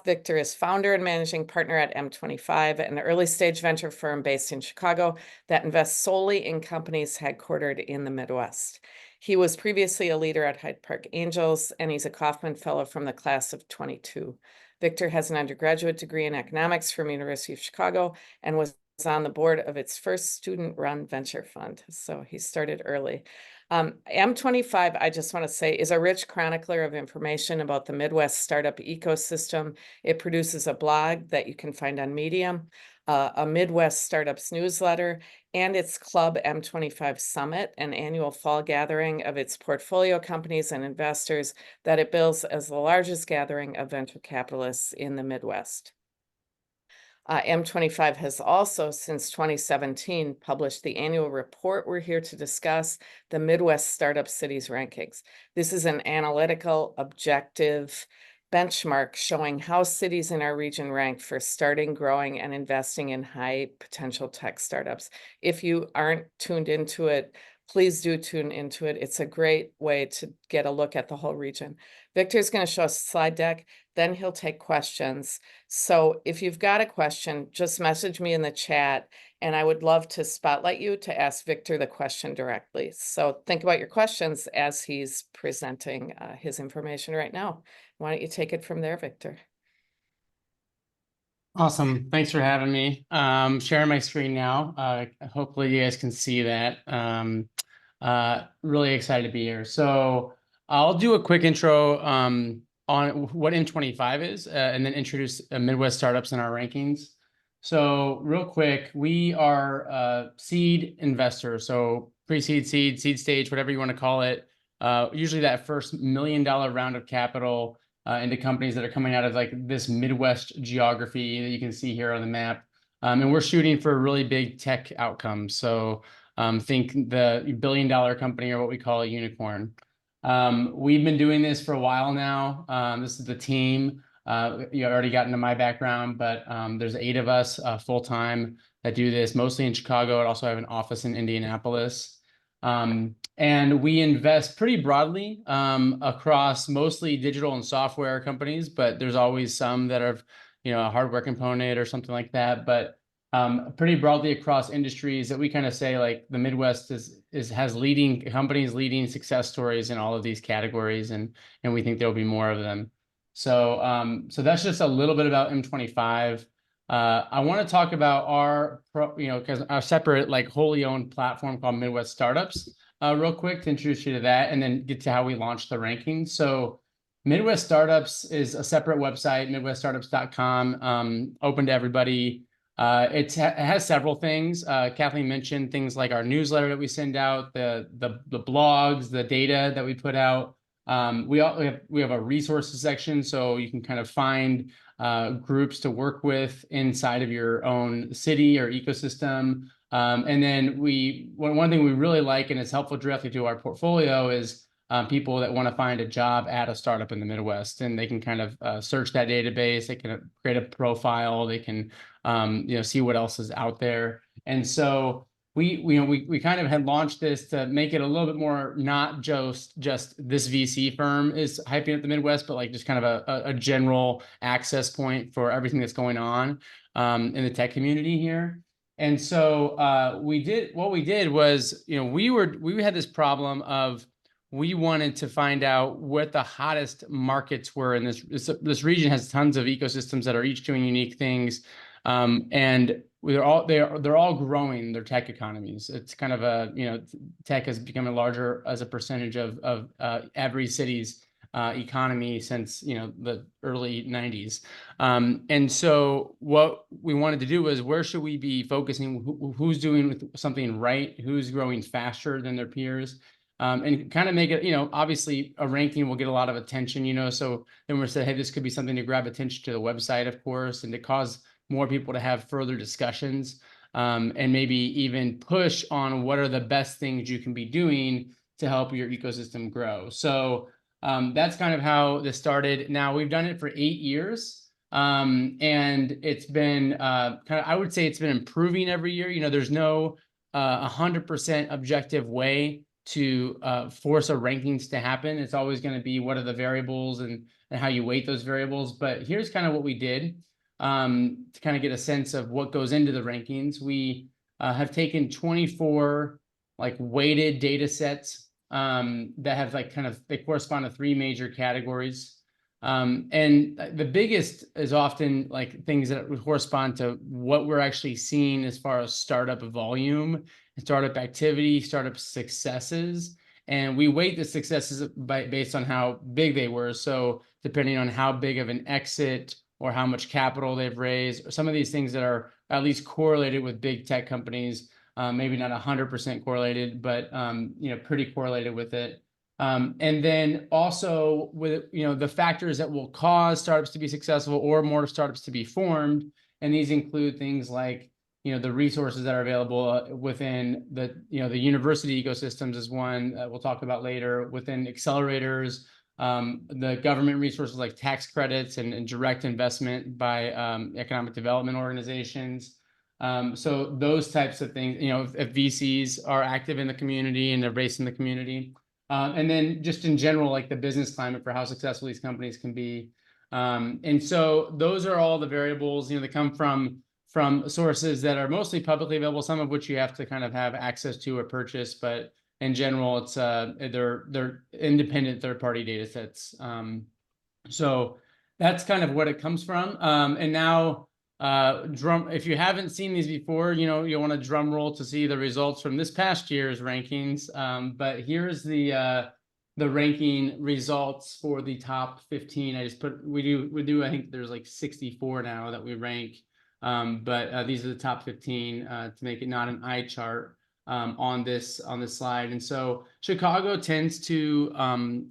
Victor is founder and managing partner at M25, an early-stage venture firm based in Chicago that invests solely in companies headquartered in the Midwest. He was previously a leader at Hyde Park Angels, and he's a Kauffman Fellow from the class of 22. Victor has an undergraduate degree in economics from University of Chicago and was on the board of its first student-run venture fund. So he started early. M25, I just want to say, is a rich chronicler of information about the Midwest startup ecosystem. It produces a blog that you can find on Medium, a Midwest Startups newsletter, and its Club M25 Summit, an annual fall gathering of its portfolio companies and investors that it bills as the largest gathering of venture capitalists in the Midwest. M25 has also, since 2017, published the annual report we're here to discuss, the Midwest Startup Cities Rankings. This is an analytical, objective benchmark showing how cities in our region rank for starting, growing, and investing in high potential tech startups. If you aren't tuned into it, please do tune into it. It's a great way to get a look at the whole region. Victor's going to show us a slide deck, then he'll take questions. So if you've got a question, just message me in the chat, and I would love to spotlight you to ask Victor the question directly. So think about your questions as he's presenting his information right now. Why don't you take it from there, Victor? Awesome. Thanks for having me. Sharing my screen now. Hopefully you guys can see that. Really excited to be here. So I'll do a quick intro on what M25 is, and then introduce Midwest startups in our rankings. So real quick, we are seed investors. So pre-seed, seed stage, whatever you want to call it. Usually that first $1 million round of capital into companies that are coming out of like this Midwest geography that you can see here on the map. And we're shooting for really big tech outcomes. So think the $1 billion company, or what we call a unicorn. We've been doing this for a while now. This is the team. You already got into my background, but there's 8 of us full-time that do this, mostly in Chicago. I also have an office in Indianapolis. And we invest pretty broadly across mostly digital and software companies, but there's always some that are, a hardware component or something like that. But pretty broadly across industries that we kind of say like the Midwest has leading companies, leading success stories in all of these categories, and we think there'll be more of them. So so that's just a little bit about M25. I want to talk about our because our separate like wholly owned platform called Midwest Startups real quick to introduce you to that, and then get to how we launched the rankings. So Midwest Startups is a separate website, midweststartups.com, open to everybody. It has several things. Kathleen mentioned things like our newsletter that we send out, the blogs, the data that we put out. We have a resources section, so you can kind of find groups to work with inside of your own city or ecosystem. And then one thing we really like, and it's helpful directly to our portfolio, is people that want to find a job at a startup in the Midwest, and they can kind of search that database. They can create a profile. They can see what else is out there. And so we kind of had launched this to make it a little bit more not just this VC firm is hyping up the Midwest, but like just kind of a general access point for everything that's going on in the tech community here. And so what we did was, we had this problem of, we wanted to find out what the hottest markets were in this region. Has tons of ecosystems that are each doing unique things, and they're all growing their tech economies. It's kind of tech has become larger as a percentage of every city's economy since the early 90s. And so what we wanted to do was, where should we be focusing? Who's doing something right? Who's growing faster than their peers? And kind of make it, obviously a ranking will get a lot of attention, so then we're saying, hey, this could be something to grab attention to the website, of course, and to cause more people to have further discussions, and maybe even push on what are the best things you can be doing to help your ecosystem grow. So that's kind of how this started. Now we've done it for 8 years, and it's been I would say it's been improving every year. There's no 100% objective way to force a rankings to happen. It's always going to be what are the variables and how you weight those variables. But here's kind of what we did to kind of get a sense of what goes into the rankings. We have taken 24 like weighted data sets that have like kind of, they correspond to 3 major categories. And the biggest is often like things that would correspond to what we're actually seeing as far as startup volume, startup activity, startup successes. And we weight the successes based on how big they were. So depending on how big of an exit or how much capital they've raised, or some of these things that are at least correlated with big tech companies, maybe not 100% correlated, but pretty correlated with it. And then also with the factors that will cause startups to be successful or more startups to be formed, and these include things like the resources that are available within the the university ecosystems is one we'll talk about later, within accelerators, the government resources like tax credits and direct investment by economic development organizations. So those types of things, if VCs are active in the community and they're based in the community. And then just in general, like the business climate for how successful these companies can be. And so those are all the variables, that come from sources that are mostly publicly available, some of which you have to kind of have access to or purchase. But in general, it's they're independent third-party data sets. So that's kind of what it comes from. And now if you haven't seen these before, you'll want to drum roll to see the results from this past year's rankings. But here's the ranking results for the top 15. I just we do I think there's like 64 now that we rank. But these are the top 15 to make it not an eye chart on this slide. And so Chicago tends to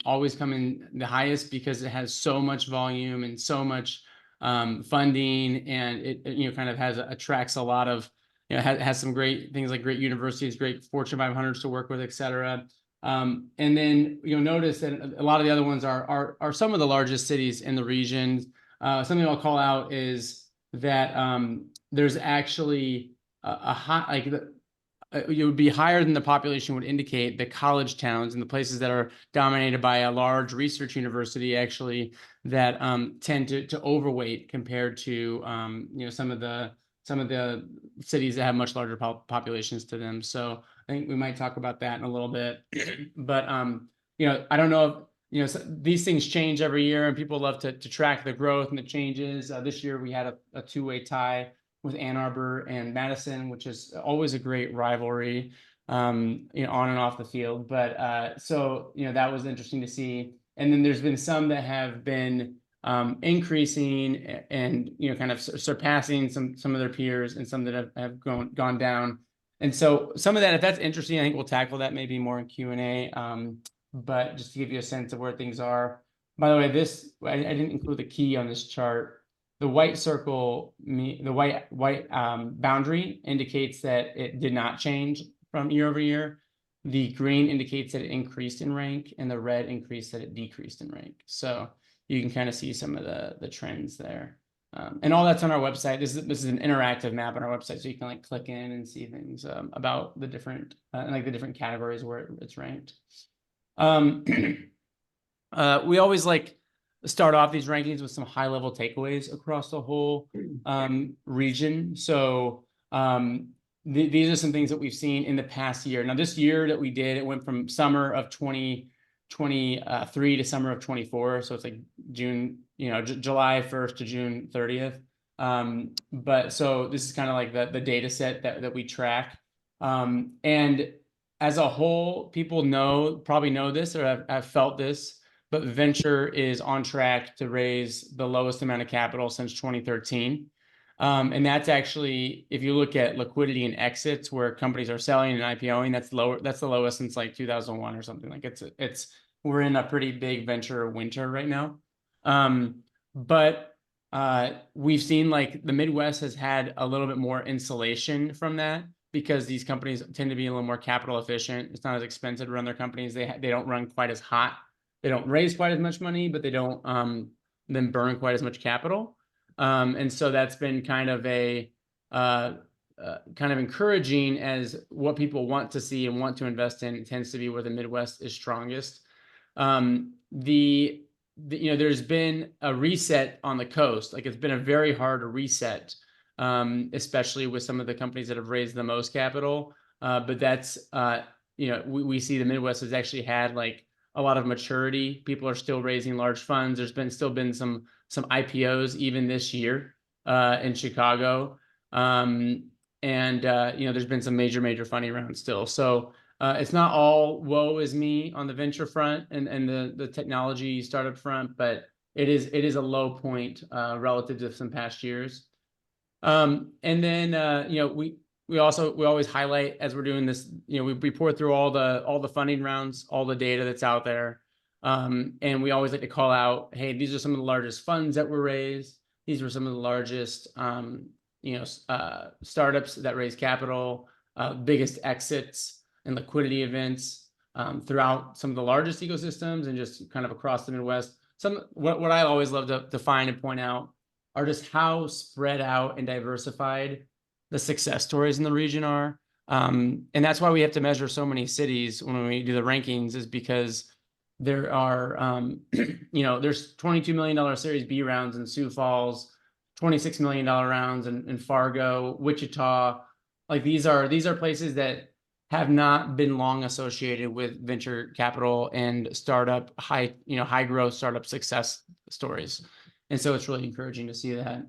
always come in the highest because it has so much volume and so much funding, and it kind of attracts a lot of has some great things like great universities, great Fortune 500s to work with, etc. And then you'll notice that a lot of the other ones are some of the largest cities in the region. Something I'll call out is that there's actually a high, it would be higher than the population would indicate. The college towns and the places that are dominated by a large research university actually that tend to overweight compared to some of the cities that have much larger populations to them. So I think we might talk about that in a little bit. But I don't know if these things change every year, and people love to track the growth and the changes. This year we had a 2-way tie with Ann Arbor and Madison, which is always a great rivalry, on and off the field. But so that was interesting to see. And then there's been some that have been increasing and kind of surpassing some of their peers, and some that have gone down. And so some of that, if that's interesting, I think we'll tackle that maybe more in Q&A. But just to give you a sense of where things are. By the way, I didn't include the key on this chart. The white circle, the white boundary indicates that it did not change from year over year. The green indicates that it increased in rank, and the red increased that it decreased in rank. So you can kind of see some of the trends there. And all that's on our website. This is an interactive map on our website, so you can like click in and see things about the different the different categories where it's ranked. We always start off these rankings with some high level takeaways across the whole region. So these are some things that we've seen in the past year. Now, this year that we did, it went from summer of 2023 to summer of 24. So it's like June, July 1st to June 30th. But so this is kind of like the data set that we track. And as a whole, people probably know this or have felt this, but venture is on track to raise the lowest amount of capital since 2013. And that's actually, if you look at liquidity and exits where companies are selling and IPOing, that's the lowest since like 2001 or something. Like we're in a pretty big venture winter right now. But we've seen like the Midwest has had a little bit more insulation from that, because these companies tend to be a little more capital efficient. It's not as expensive to run their companies. They don't run quite as hot. They don't raise quite as much money, but they don't then burn quite as much capital. And so that's been kind of a kind of encouraging as what people want to see and want to invest in. It tends to be where the Midwest is strongest. There's been a reset on the coast. Like it's been a very hard reset, especially with some of the companies that have raised the most capital. But that's, we see the Midwest has actually had like a lot of maturity. People are still raising large funds. There's still been some IPOs even this year in Chicago. There's been some major funding rounds still. So it's not all woe is me on the venture front and the technology startup front, but it is a low point relative to some past years. We always highlight as we're doing this, we pour through all the funding rounds, all the data that's out there. And we always like to call out, hey, these are some of the largest funds that were raised. These were some of the largest, startups that raise capital, biggest exits and liquidity events throughout some of the largest ecosystems and just kind of across the Midwest. What I always love to define and point out are just how spread out and diversified the success stories in the region are. And that's why we have to measure so many cities when we do the rankings, is because there are, there's $22 million Series B rounds in Sioux Falls, $26 million rounds in Fargo, Wichita. Like these are places that have not been long associated with venture capital and startup high growth startup success stories. And so it's really encouraging to see that.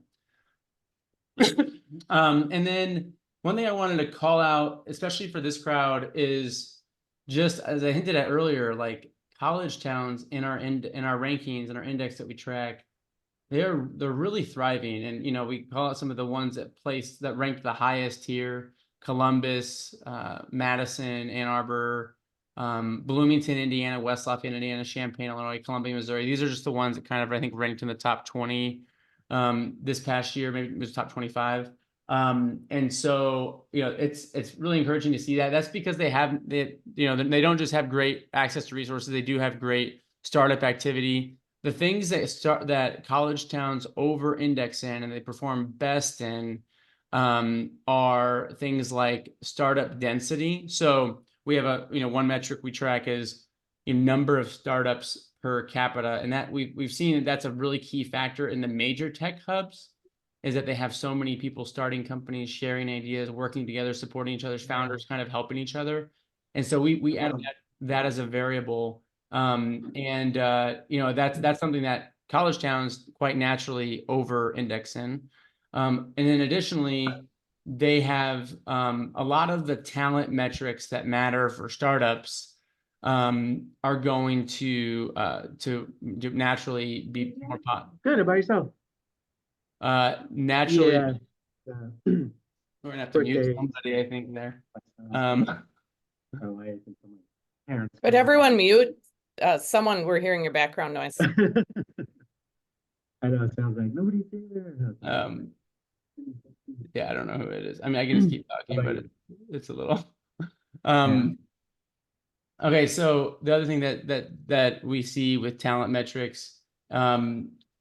And then one thing I wanted to call out, especially for this crowd, is just as I hinted at earlier, like college towns in our rankings and our index that we track, they're really thriving. And we call out some of the ones that ranked the highest here: Columbus, Madison, Ann Arbor, Bloomington, Indiana, West Lafayette, Indiana, Champaign, Illinois, Columbia, Missouri. These are just the ones that kind of, I think, ranked in the top 20 this past year. Maybe it was top 25. And so, it's really encouraging to see that. That's because they don't just have great access to resources. They do have great startup activity. The things that college towns over index in and they perform best in are things like startup density. So we have one metric we track is number of startups per capita, and that we've seen that's a really key factor in the major tech hubs, is that they have so many people starting companies, sharing ideas, working together, supporting each other's founders, kind of helping each other. And so we add that as a variable. That's something that college towns quite naturally over index in. And then additionally, they have a lot of the talent metrics that matter for startups are going to naturally be more Good about yourself. Naturally. Yeah. We're gonna have to mute somebody, I think, there. But everyone mute. Someone, we're hearing your background noise. I know it sounds like nobody's there. Yeah, I don't know who it is. I mean, I can just keep talking, but it's a little. Okay, so the other thing that we see with talent metrics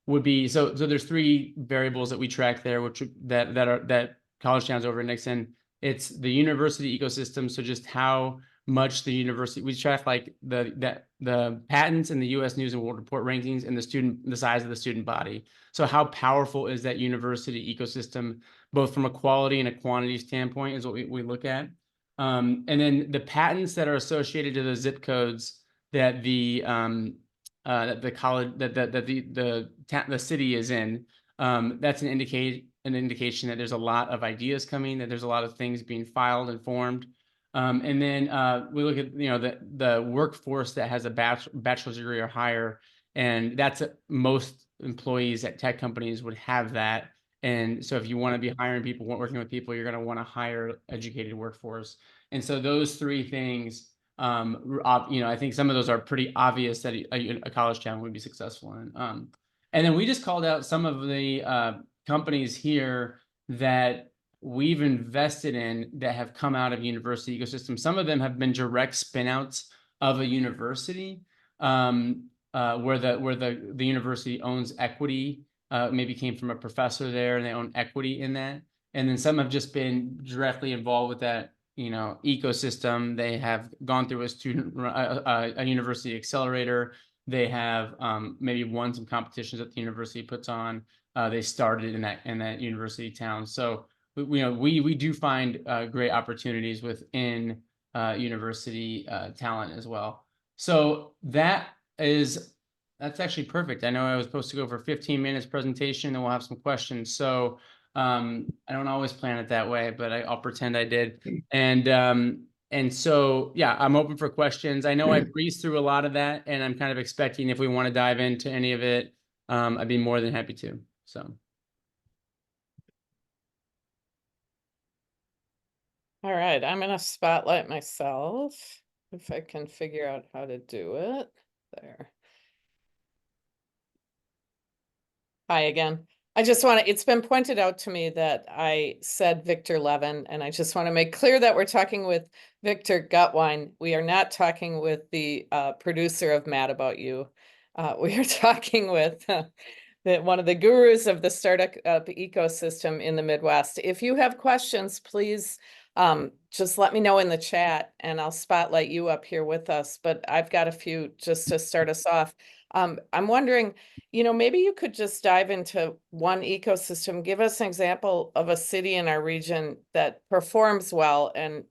would be so there's three variables that we track there, which that college towns over index in. It's the university ecosystem, so just how much the university, we track like the patents in the U.S. News and World Report rankings and the size of the student body. So how powerful is that university ecosystem, both from a quality and a quantity standpoint, is what we look at. And then the patents that are associated to the zip codes that the college the city is in, that's an indication that there's a lot of ideas coming, that there's a lot of things being filed and formed. And then we look at the workforce that has a bachelor's degree or higher, and that's most employees at tech companies would have that. And so if you want to be hiring people, working with people, you're going to want to hire educated workforce. And so those three things, I think some of those are pretty obvious that a college town would be successful in. And then we just called out some of the companies here that we've invested in that have come out of university ecosystems. Some of them have been direct spinouts of a university, where the university owns equity. Maybe came from a professor there and they own equity in that. And then some have just been directly involved with that, you know, ecosystem. They have gone through a a university accelerator. They have maybe won some competitions that the university puts on. They started in that university town. So we do find great opportunities within university talent as well. So that's actually perfect. I know I was supposed to go for 15 minutes presentation, and we'll have some questions. So I don't always plan it that way, but I'll pretend I did. And so, yeah, I'm open for questions. I know I breezed through a lot of that, and I'm kind of expecting if we want to dive into any of it, I'd be more than happy to. So. All right, I'm gonna spotlight myself if I can figure out how to do it. There. Hi again. I just want to, it's been pointed out to me that I said Victor Levin, and I just want to make clear that we're talking with Victor Gutwein. We are not talking with the producer of Mad About You. We are talking with one of the gurus of the startup ecosystem in the Midwest. If you have questions, please just let me know in the chat and I'll spotlight you up here with us. But I've got a few just to start us off. I'm wondering, maybe you could just dive into one ecosystem. Give us an example of a city in our region that performs well and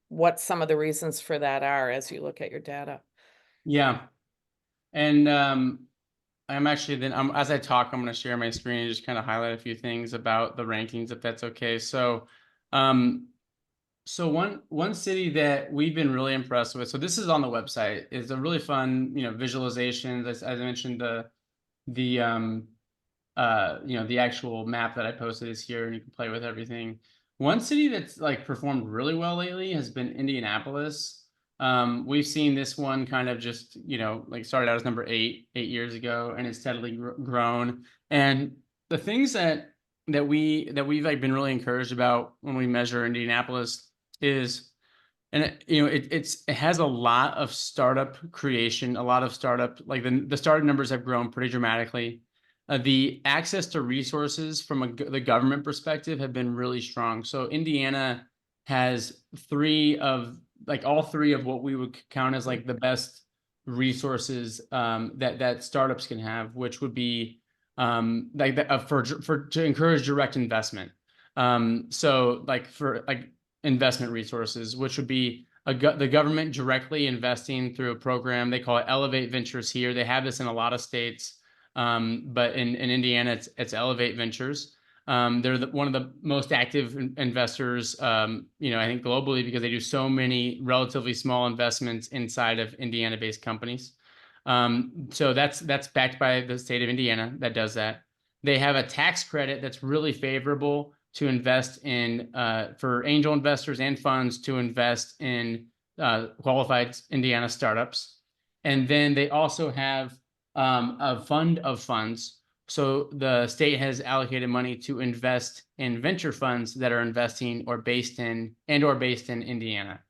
what some of the reasons for that are as you look at your data. Yeah. And I'm actually as I talk, I'm going to share my screen and just kind of highlight a few things about the rankings, if that's okay. So, one city that we've been really impressed with, so this is on the website, is a really fun, visualization. As I mentioned, the actual map that I posted is here, and you can play with everything. One city that's like performed really well lately has been Indianapolis. We've seen this one kind of just, like started out as number 8 years ago, and it's steadily grown. And the things that we've like been really encouraged about when we measure Indianapolis is, and it has a lot of startup creation, a lot of startup, like the startup numbers have grown pretty dramatically. The access to resources from the government perspective have been really strong. So Indiana has all three of what we would count as like the best resources that startups can have, which would be to encourage direct investment. So like for like investment resources, which would be the government directly investing through a program. They call it Elevate Ventures here. They have this in a lot of states, but in Indiana, it's Elevate Ventures. They're one of the most active investors, I think globally, because they do so many relatively small investments inside of Indiana-based companies. So that's backed by the state of Indiana that does that. They have a tax credit that's really favorable to invest in for angel investors and funds to invest in qualified Indiana startups. And then they also have a fund of funds. So the state has allocated money to invest in venture funds that are investing or based in Indiana.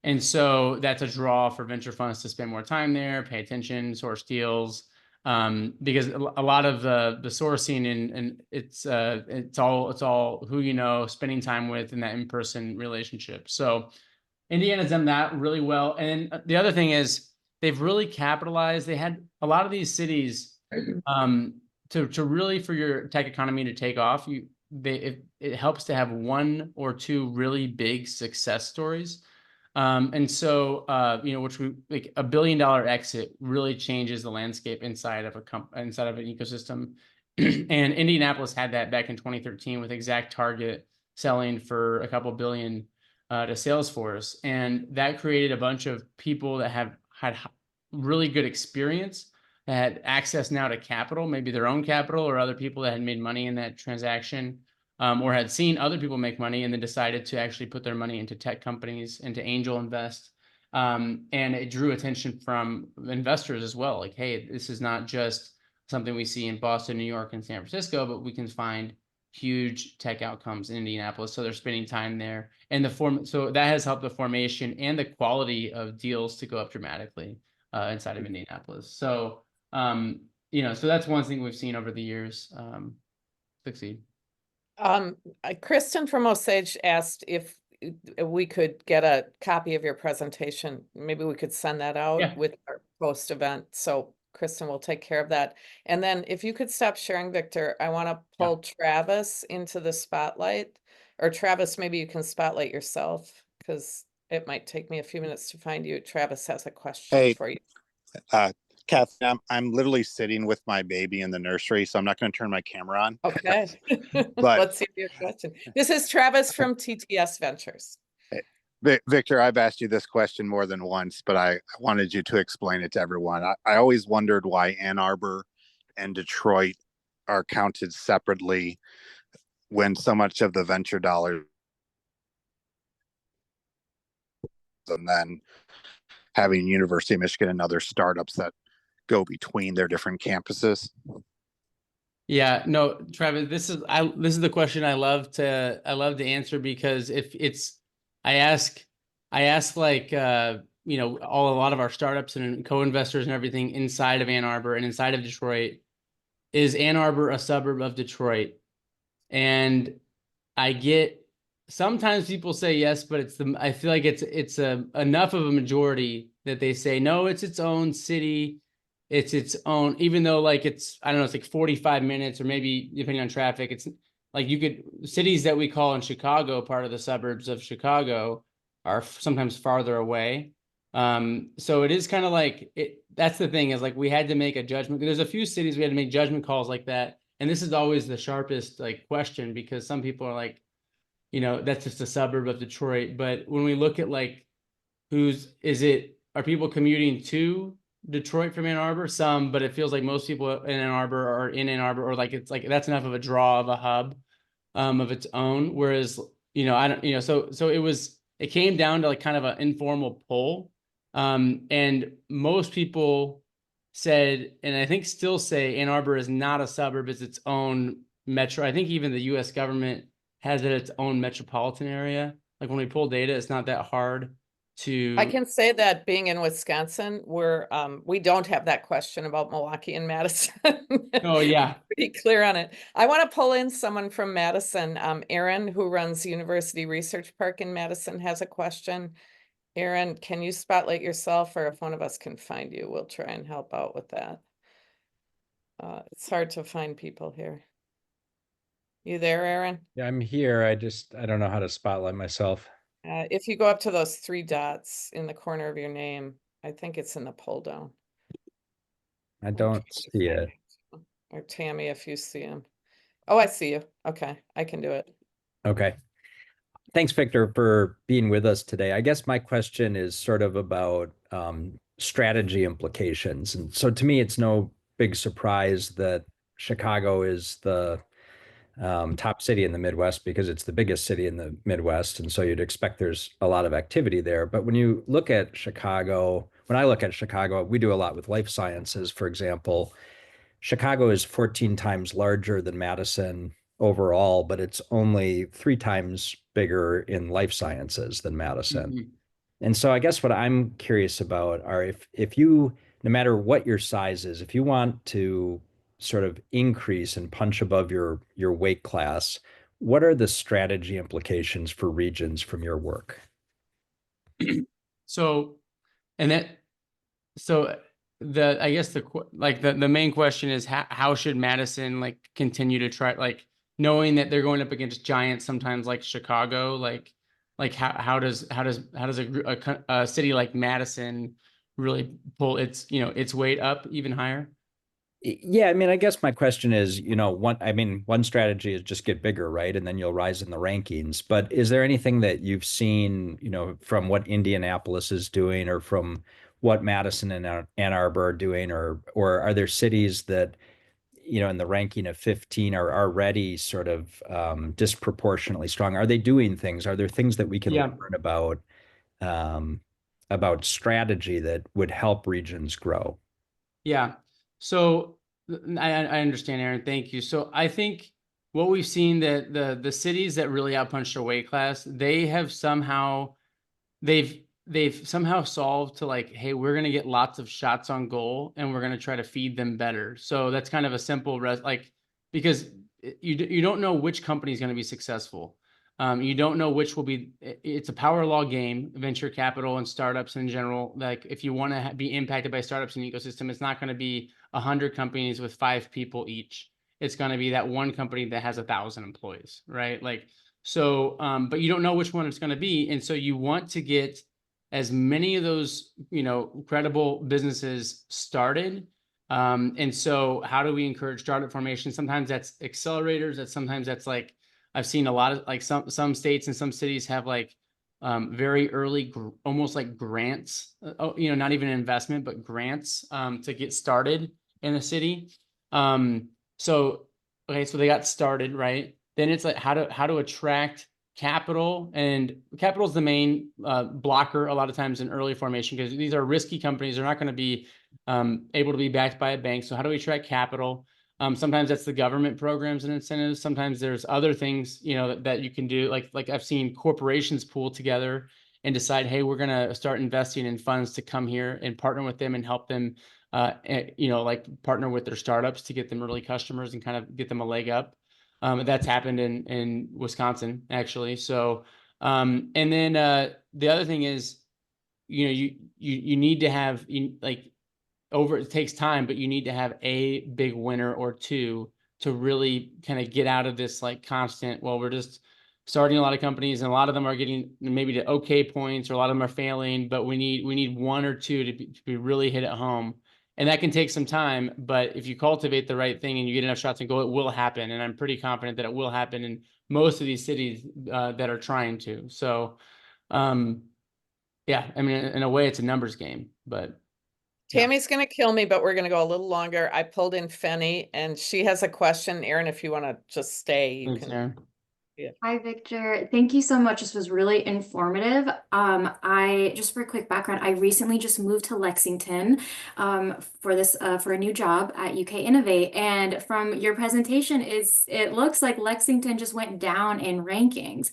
And so that's a draw for venture funds to spend more time there, pay attention, source deals, because a lot of the sourcing and it's all who spending time with in that in-person relationship. So Indiana's done that really well. And the other thing is they've really capitalized. They had a lot of these cities to really, for your tech economy to take off, it helps to have one or two really big success stories. And so, which we like $1 billion exit really changes the landscape inside of inside of an ecosystem. And Indianapolis had that back in 2013 with ExactTarget selling for a couple billion to Salesforce, and that created a bunch of people that have had really good experience, that had access now to capital, maybe their own capital or other people that had made money in that transaction. Or had seen other people make money and then decided to actually put their money into tech companies, into angel invest. And it drew attention from investors as well. Like, hey, this is not just something we see in Boston, New York, and San Francisco, but we can find huge tech outcomes in Indianapolis. So they're spending time there. And so that has helped the formation and the quality of deals to go up dramatically inside of Indianapolis. So, so that's one thing we've seen over the years succeed. Kristen from Osage asked if we could get a copy of your presentation. Maybe we could send that out Yeah. with our post event. So Kristen will take care of that. And then if you could stop sharing, Victor, I want to pull Travis into the spotlight. Or Travis, maybe you can spotlight yourself because it might take me a few minutes to find you. Travis has a question Hey, for you. Kath, I'm literally sitting with my baby in the nursery, so I'm not going to turn my camera on. Okay. But Let's see your question. This is Travis from TTS Ventures. Victor, I've asked you this question more than once, but I wanted you to explain it to everyone. I always wondered why Ann Arbor and Detroit are counted separately when so much of the venture dollars, and then having University of Michigan and other startups that go between their different campuses. Yeah, no, Travis, this is the question I love to answer, because if it's I ask like a lot of our startups and co-investors and everything inside of Ann Arbor and inside of Detroit, is Ann Arbor a suburb of Detroit? And I get sometimes people say yes, but I feel like it's enough of a majority that they say no, it's its own city. It's its own, even though like I don't know, it's like 45 minutes or maybe depending on traffic. It's like cities that we call in Chicago part of the suburbs of Chicago are sometimes farther away. So it is kind of like that's the thing, is like we had to make a judgment. There's a few cities we had to make judgment calls like that. And this is always the sharpest like question, because some people are like, that's just a suburb of Detroit. But when we look at like are people commuting to Detroit from Ann Arbor? Some, but it feels like most people in Ann Arbor are in Ann Arbor, or like it's like that's enough of a draw of a hub of its own. Whereas, I don't, so it came down to like kind of an informal poll. And most people said, and I think still say, Ann Arbor is not a suburb, it's its own metro. I think even the US government has it its own metropolitan area. Like when we pull data, it's not that hard to. I can say that being in Wisconsin, we don't have that question about Milwaukee and Madison. Oh yeah. Pretty clear on it. I want to pull in someone from Madison. Aaron, who runs University Research Park in Madison, has a question. Aaron, can you spotlight yourself, or if one of us can find you, we'll try and help out with that. It's hard to find people here. You there, Aaron? Yeah, I'm here. I don't know how to spotlight myself. If you go up to those three dots in the corner of your name, I think it's in the pull down. I don't see it. Or Tammy, if you see him. Oh, I see you. Okay, I can do it. Okay. Thanks, Victor, for being with us today. I guess my question is sort of about strategy implications. And so to me, it's no big surprise that Chicago is the top city in the Midwest, because it's the biggest city in the Midwest. And so you'd expect there's a lot of activity there. But when you look at Chicago, when I look at Chicago, we do a lot with life sciences, for example. Chicago is 14 times larger than Madison overall, but it's only 3 times bigger in life sciences than Madison. Mm-hmm. And so I guess what I'm curious about are if you, no matter what your size is, if you want to sort of increase and punch above your weight class, what are the strategy implications for regions from your work? So, and that, so I guess the main question is how should Madison like continue to try, like knowing that they're going up against giants sometimes like Chicago, like how does a city like Madison really pull its weight up even higher? Yeah, I mean, I guess my question is, one strategy is just get bigger, right? And then you'll rise in the rankings. But is there anything that you've seen, from what Indianapolis is doing, or from what Madison and Ann Arbor are doing, or are there cities that, in the ranking of 15 are already sort of disproportionately strong? Are they doing things? Are there things that we can learn about strategy that would help regions grow? Yeah. So I understand, Aaron. Thank you. So I think what we've seen, that the cities that really outpunched their weight class, they've somehow solved to like, hey, we're going to get lots of shots on goal and we're going to try to feed them better. So that's kind of a simple because you don't know which company is going to be successful. You don't know which will be. It's a power law game, venture capital and startups in general. Like if you want to be impacted by startups in the ecosystem, it's not going to be 100 companies with 5 people each. It's going to be that one company that has 1,000 employees, right? Like so, but you don't know which one it's going to be, and so you want to get as many of those, credible businesses started. And so how do we encourage startup formation? Sometimes that's accelerators. Sometimes that's like, I've seen a lot of like some states and some cities have like very early, almost like grants, not even an investment, but grants to get started in the city. So they got started, right? Then it's like how to attract capital, and capital is the main blocker a lot of times in early formation, because these are risky companies. They're not going to be able to be backed by a bank. So how do we attract capital? Sometimes that's the government programs and incentives. Sometimes there's other things, that you can do. Like I've seen corporations pool together and decide, hey, we're going to start investing in funds to come here and partner with them and help them, like partner with their startups to get them early customers and kind of get them a leg up. That's happened in Wisconsin, actually. So, and then the other thing is, you need to have it takes time, but you need to have a big winner or two to really kind of get out of this like constant, well, we're just starting a lot of companies and a lot of them are getting maybe to okay points, or a lot of them are failing, but we need one or two to be really hit at home. And that can take some time, but if you cultivate the right thing and you get enough shots and go, it will happen. And I'm pretty confident that it will happen in most of these cities that are trying to. So, yeah, I mean, in a way, it's a numbers game, but. Tammy's going to kill me, but we're going to go a little longer. I pulled in Fenny and she has a question. Aaron, if you want to just stay, you Thanks, can. Aaron. Yeah. Hi, Victor. Thank you so much. This was really informative. Just for a quick background, I recently just moved to Lexington for a new job at UK Innovate. And from your presentation, it looks like Lexington just went down in rankings.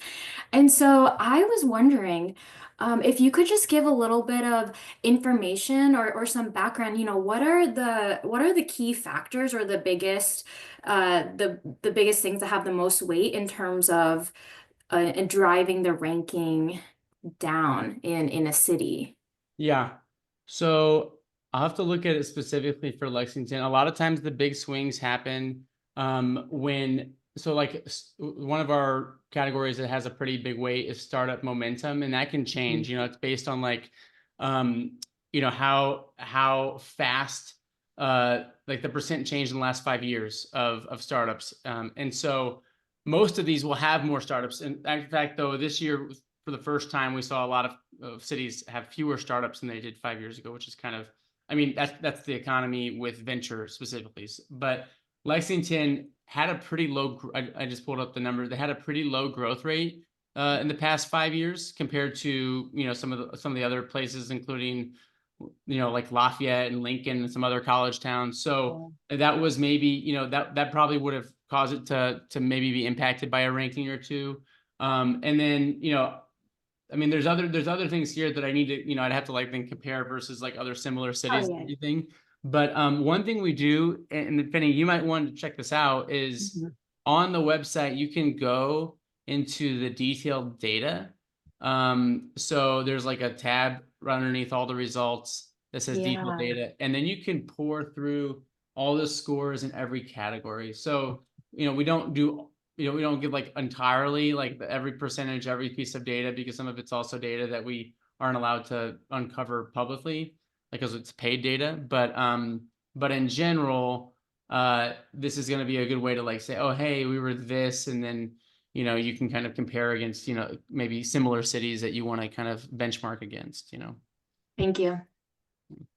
And so I was wondering if you could just give a little bit of information or some background, what are the key factors or the biggest the biggest things that have the most weight in terms of driving the ranking down in a city? Yeah. So I'll have to look at it specifically for Lexington. A lot of times the big swings happen one of our categories that has a pretty big weight is startup momentum, and that can change. It's based on how fast like the percent change in the last 5 years of startups. And so most of these will have more startups. And in fact, though, this year, for the first time, we saw a lot of cities have fewer startups than they did 5 years ago, which is kind of, I mean, that's the economy with venture specifically. But Lexington had a pretty low, I just pulled up the number. They had a pretty low growth rate in the past 5 years compared to, some of the other places, including, like Lafayette and Lincoln and some other college towns. So that was maybe, that probably would have caused it to maybe be impacted by a ranking or two. And then, I mean, there's other things here that I need to, I'd have to then compare versus like other similar cities and everything. But one thing we do, and Penny, you might want to check this out, is on the website, you can go into the detailed data. So there's like a tab right underneath all the results that says detailed data. And then you can pour through all the scores in every category. So, we don't give like entirely like every percentage, every piece of data, because some of it's also data that we aren't allowed to uncover publicly because it's paid data. But in general, this is going to be a good way to say, oh, hey, we were this, and then you can kind of compare against maybe similar cities that you want to kind of benchmark against. Thank you.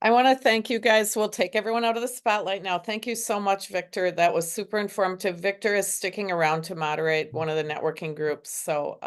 I want to thank you guys. We'll take everyone out of the spotlight now. Thank you so much, Victor. That was super informative. Victor is sticking around to moderate one of the networking groups. So